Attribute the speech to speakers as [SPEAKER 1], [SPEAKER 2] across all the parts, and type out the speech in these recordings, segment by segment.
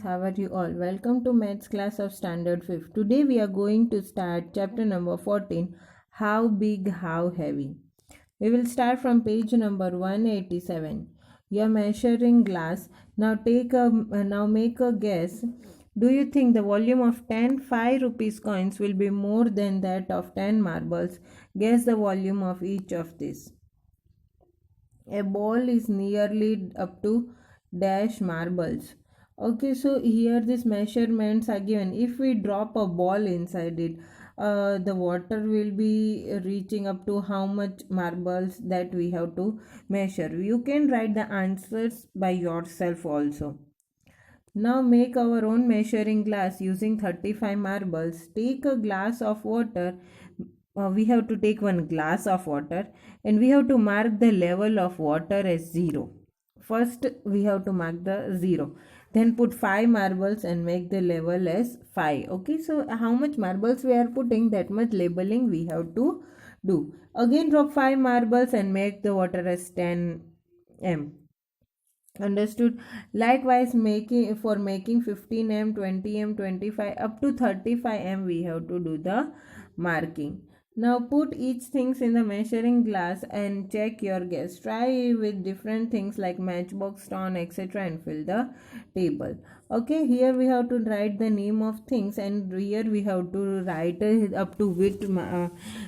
[SPEAKER 1] students, how are you all? Welcome to Maths class of Standard 5th. Today we are going to start chapter number 14, How Big, How Heavy. We will start from page number 187. Your measuring glass. Now make a guess. Do you think the volume of 10 5 rupees coins will be more than that of 10 marbles? Guess the volume of each of these. A ball is nearly up to dash marbles. Okay, so here these measurements are given. If we drop a ball inside it, the water will be reaching up to how much marbles that we have to measure. You can write the answers by yourself also. Now make our own measuring glass using 35 marbles. Take a glass of water. We have to take one glass of water and we have to mark the level of water as 0. First we have to mark the 0. Then put 5 marbles and make the level as 5. Okay, so how much marbles we are putting, that much labeling we have to do. Again drop 5 marbles and make the water as 10 m. Understood? Likewise, making 15 m, 20 m, 25 up to 35 m we have to do the marking. Now put each things in the measuring glass and check your guess. Try with different things like matchbox, stone, etc. and fill the table. Okay, here we have to write the name of things and here we have to write up to which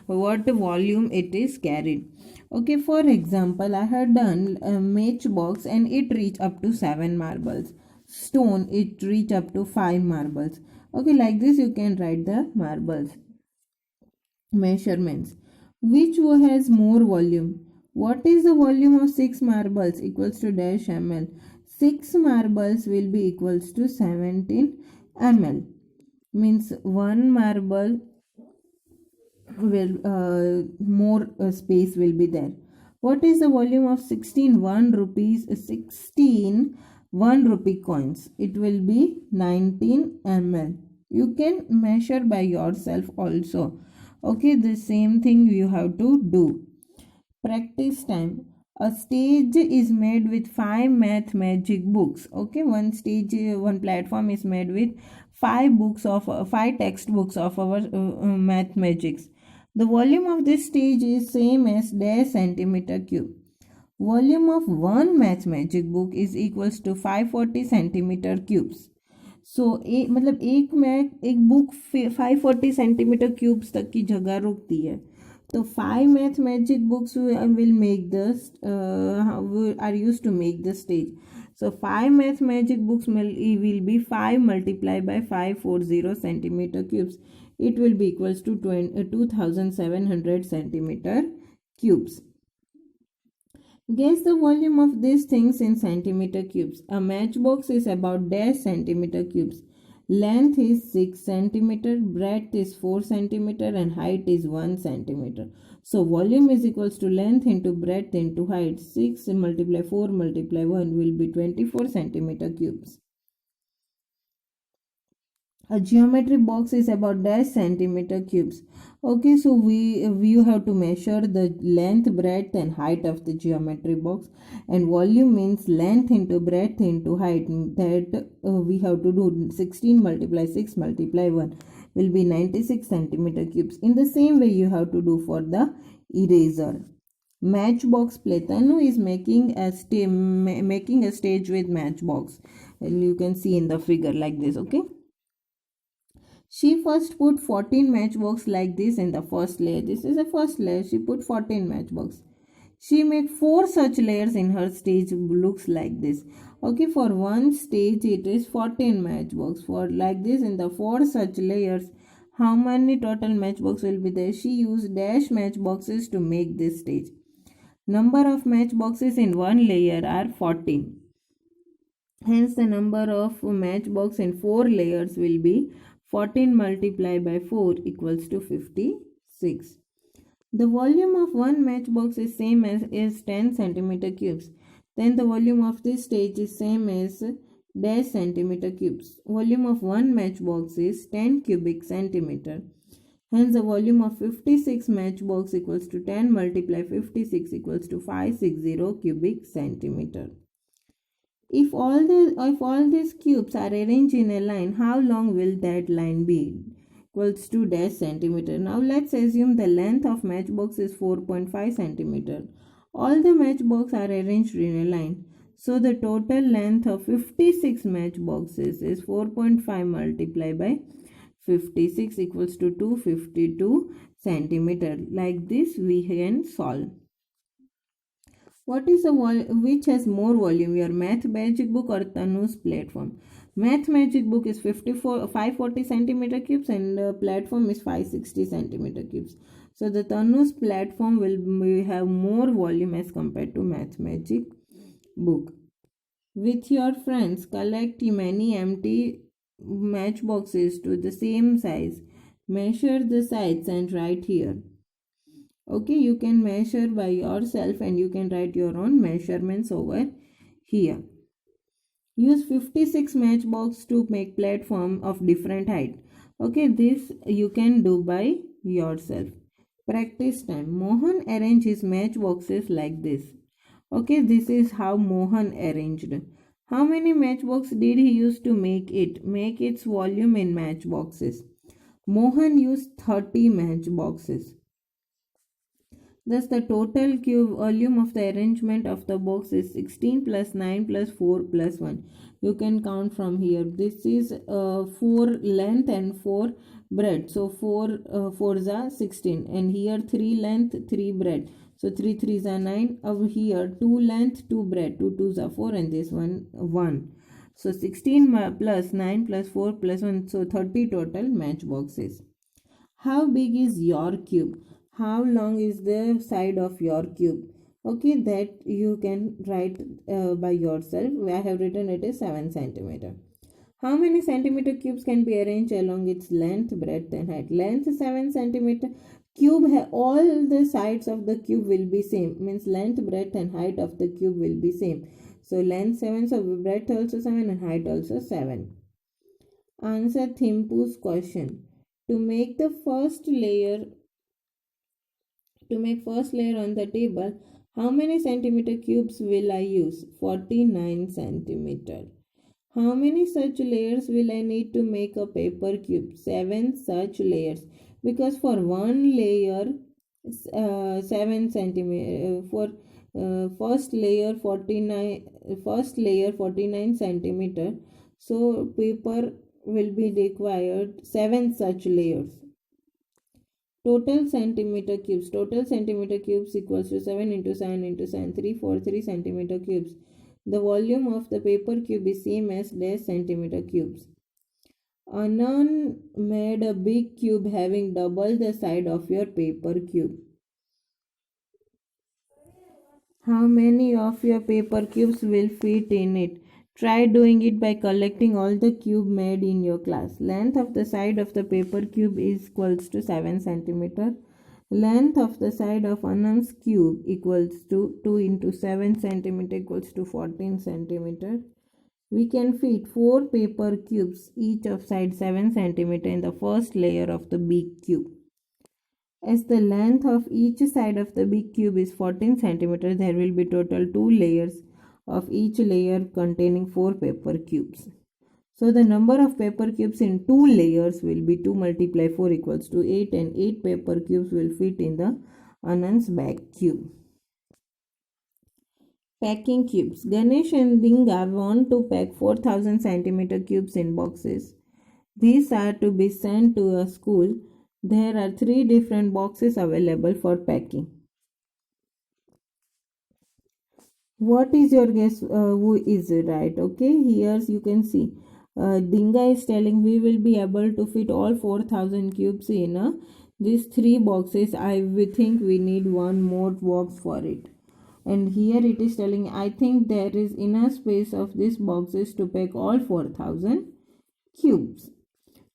[SPEAKER 1] what volume it is carried. Okay, for example, I had done a matchbox and it reached up to 7 marbles. Stone, it reached up to 5 marbles. Okay, like this you can write the marbles. Measurements. Which has more volume? What is the volume of 6 marbles equals to dash ml? 6 marbles will be equals to 17 ml. Means 1 marble will more space will be there. What is the volume of 16 1 rupees 16 1 rupee coins? It will be 19 ml. You can measure by yourself also. Okay, the same thing you have to do. Practice time. A stage is made with 5 math magic books. Okay, one platform is made with 5 textbooks of our math magics. The volume of this stage is same as dash centimeter cube. Volume of one math magic book is equals to 540 centimeter cubes. सो मतलब एक book 540 centimetre cubes तक की जगह रुकती है. तो 5 mathematic books will make the are use to make the stage. So 5 mathematic books will be 5 multiplied by 540 centimeter cubes. It will be equals to 2700 centimeter cubes. Guess the volume of these things in centimeter cubes. A matchbox is about dash centimeter cubes. Length is 6 centimeter, breadth is 4 centimeter and height is 1 centimeter. So volume is equals to length into breadth into height. 6 multiply 4 multiply 1 will be 24 centimeter cubes. A geometry box is about dash centimeter cubes. Okay, so you have to measure the length, breadth and height of the geometry box, and volume means length into breadth into height. That we have to do 16 multiply 6 multiply 1 will be 96 centimeter cubes. In the same way you have to do for the eraser. Matchbox Platano is making a stage with matchbox. And you can see in the figure like this. Okay. She first put 14 matchbox like this in the first layer. This is the first layer. She put 14 matchbox. She made 4 such layers in her stage. Looks like this. Okay, for one stage it is 14 matchbox. For like this in the 4 such layers, how many total matchbox will be there? She used dash matchboxes to make this stage. Number of matchboxes in one layer are 14. Hence the number of matchbox in 4 layers will be 14 multiplied by 4 equals to 56. The volume of one matchbox is same as 10 centimeter cubes. Then the volume of this stage is same as dash centimeter cubes. Volume of one matchbox is 10 cubic centimeter. Hence the volume of 56 matchbox equals to 10 multiplied 56 equals to 560 cubic centimeter. If all these cubes are arranged in a line, how long will that line be? Equals to dash centimeter. Now let's assume the length of matchbox is 4.5 centimeter. All the matchbox are arranged in a line. So the total length of 56 matchboxes is 4.5 multiplied by 56 equals to 252 centimeter. Like this we can solve. What is the which has more volume, your Math Magic Book or Tanu's platform? Math Magic Book is 540 centimeter cubes and platform is 560 centimeter cubes. So the Tanu's platform will have more volume as compared to Math Magic Book. With your friends, collect many empty matchboxes to the same size. Measure the sides and write here. Okay, you can measure by yourself and you can write your own measurements over here. Use 56 matchbox to make platform of different height. Okay, this you can do by yourself. Practice time. Mohan arranged his matchboxes like this. Okay, this is how Mohan arranged. How many matchboxes did he use to make it? Make its volume in matchboxes. Mohan used 30 matchboxes. Thus, the total cube volume of the arrangement of the box is 16 plus 9 plus 4 plus 1. You can count from here. This is 4 length and 4 breadth. So, 4 is 16. And here 3 length, 3 breadth. So, 3 3s are 9. Over here 2 length, 2 breadth. 2 2s are 4 and this one 1. So, 16 plus 9 plus 4 plus 1. So, 30 total matchboxes. How big is your cube? How long is the side of your cube? Okay, that you can write by yourself. I have written it is 7 centimeter. How many centimeter cubes can be arranged along its length, breadth and height? Length 7 centimeter. Cube, all the sides of the cube will be same. Means length, breadth and height of the cube will be same. So length 7, so breadth also 7 and height also 7. Answer Thimpu's question. To make first layer on the table, how many centimeter cubes will I use? 49 centimeter. How many such layers will I need to make a paper cube? 7 such layers. Because for one layer, 7 centimeter. For first layer 49 centimeter. So paper will be required 7 such layers. Total centimeter cubes equals to 7 into 7 into 7, 343 centimeter cubes. The volume of the paper cube is same as dash centimeter cubes. Anand made a big cube having double the size of your paper cube. How many of your paper cubes will fit in it? Try doing it by collecting all the cube made in your class. Length of the side of the paper cube is equals to 7 centimeter. Length of the side of Anand's cube equals to 2 into 7 centimeter equals to 14 centimeter. We can fit 4 paper cubes each of side 7 centimeter in the first layer of the big cube. As the length of each side of the big cube is 14 centimeter, there will be total 2 layers of each layer containing 4 paper cubes. So the number of paper cubes in 2 layers will be 2 multiply 4 equals to 8 and 8 paper cubes will fit in the Anand's back cube. Packing cubes. Ganesh and Dinga want to pack 4000 centimeter cubes in boxes. These are to be sent to a school. There are 3 different boxes available for packing. What is your guess? Who is right? Okay, here you can see. Dinga is telling we will be able to fit all 4000 cubes in these 3 boxes. I think we need one more box for it. And here it is telling I think there is enough space of these boxes to pack all 4000 cubes.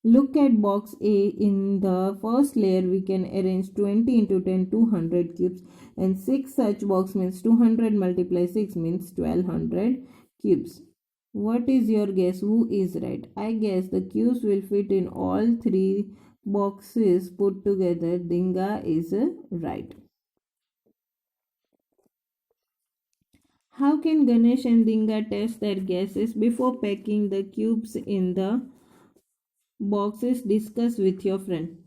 [SPEAKER 1] Look at box A. In the first layer, we can arrange 20 into 10, 200 cubes. And 6 such box means 200 multiply 6 means 1200 cubes. What is your guess? Who is right? I guess the cubes will fit in all 3 boxes put together. Dinga is right. How can Ganesh and Dinga test their guesses before packing the cubes in the boxes? Discuss with your friend.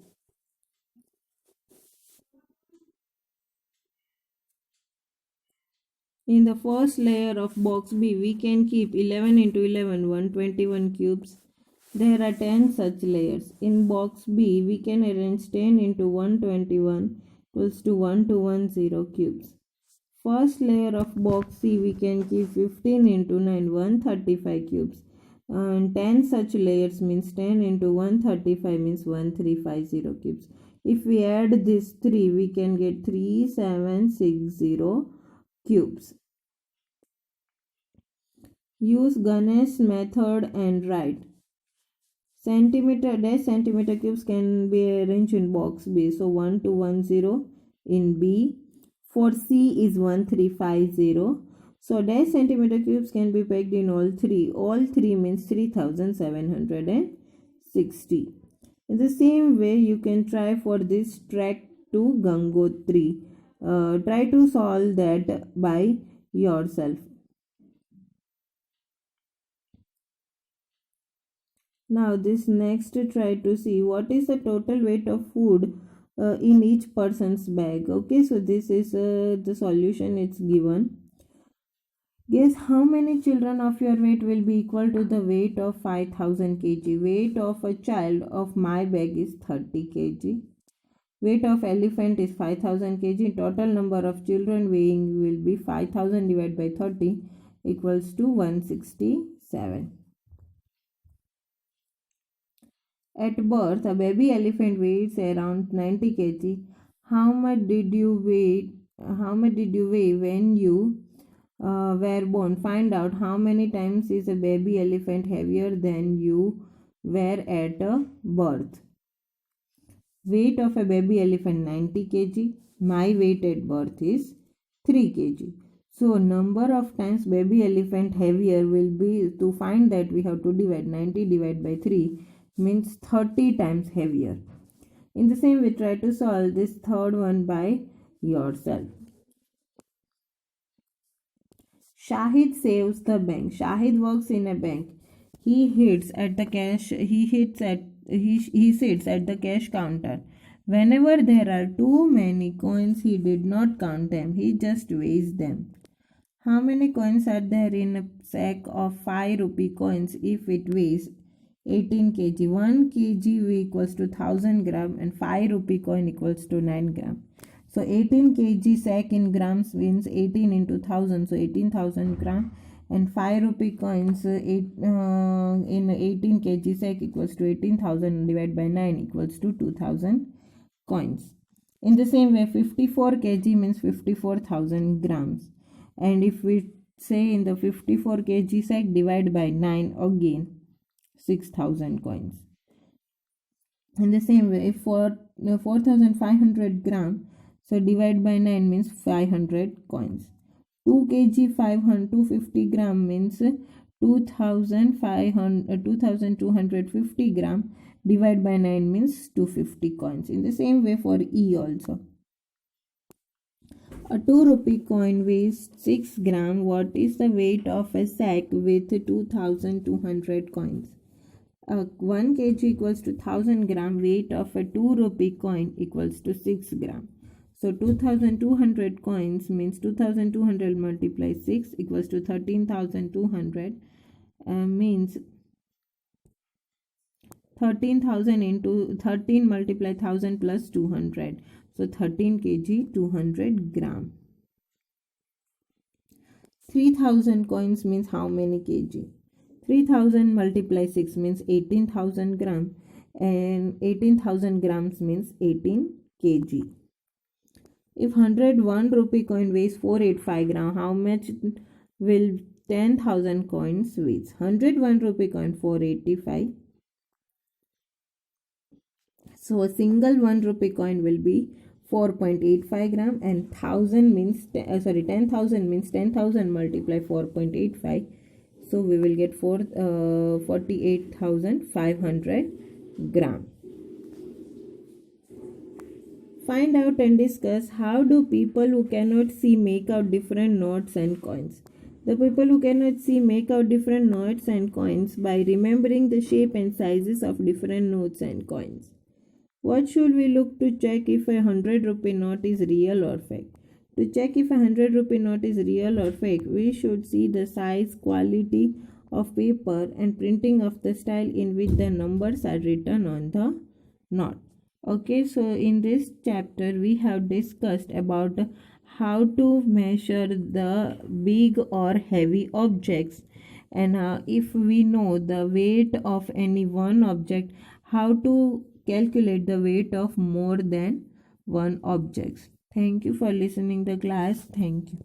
[SPEAKER 1] In the first layer of box B, we can keep 11 into 11, 121 cubes. There are 10 such layers. In box B, we can arrange 10 into 121 equals to 1210 cubes. First layer of box C, we can keep 15 into 9, 135 cubes. And 10 such layers means 10 into 135 means 1350 cubes. If we add this 3, we can get 3760 cubes. Use Ganesh method and write. Centimeter cubes can be arranged in box B. So 1210 in B. For C is 1350. So dash centimeter cubes can be packed in all three. All three means 3760. In the same way, you can try for this track to Gangotri. Try to solve that by yourself. Now this next try to see what is the total weight of food in each person's bag. Okay, so this is the solution it's given. Guess how many children of your weight will be equal to the weight of 5000 kg. Weight of a child of my bag is 30 kg. Weight of elephant is 5000 kg. Total number of children weighing will be 5000 divided by 30 equals to 167. At birth, a baby elephant weighs around 90 kg. How much did you weigh? How much did you weigh when you were born? Find out how many times is a baby elephant heavier than you were at birth. Weight of a baby elephant 90 kg. My weight at birth is 3 kg. So number of times baby elephant heavier will be, to find that we have to divide 90 divided by 3 means 30 times heavier. In the same way, try to solve this third one by yourself. Shahid saves the bank. Shahid works in a bank. He sits at the cash counter. Whenever there are too many coins, he did not count them. He just weighs them. How many coins are there in a sack of 5 rupee coins if it weighs 18 kg? 1 kg equals to 1000 gram and 5 rupee coin equals to 9 gram. So 18 kg sack in grams means 18 into 1000, so 18,000 gram, and 5 rupee coins in 18 kg sack equals to 18,000 divided by 9 equals to 2000 coins. In the same way, 54 kg means 54,000 grams, and if we say in the 54 kg sack divide by 9, again 6000 coins. In the same way, for 4500 gram, so divide by 9 means 500 coins. 2 kg 250 gram means 2250 gram, divide by 9 means 250 coins. In the same way for E also. A 2 rupee coin weighs 6 gram. What is the weight of a sack with 2200 coins? 1 kg equals to 1000 gram. Weight of a 2 rupee coin equals to 6 gram. So 2200 coins means 2200 multiply 6 equals to 13,200, means 13,000 into 13 multiply 1000 plus 200. So 13 kg 200 gram. 3000 coins means how many kg? 3000 multiply 6 means 18,000 gram, and 18,000 grams means 18 kg. If 101 rupee coin weighs 485 gram, how much will 10,000 coins weigh? 101 rupee coin 485. So a single 1 rupee coin will be 4.85 gram, and 1000 means 10,000 means 10,000 multiply 4.85. So we will get 48,500 gram. find out and discuss how do people who cannot see make out different notes and coins. The people who cannot see make out different notes and coins by remembering the shape and sizes of different notes and coins. What should we look to check if a 100 rupee note is real or fake? To check if a 100 rupee note is real or fake, we should see the size, quality of paper, and printing of the style in which the numbers are written on the note. Okay, so in this chapter we have discussed about how to measure the big or heavy objects, and if we know the weight of any one object, how to calculate the weight of more than one object. Thank you for listening the class. Thank you.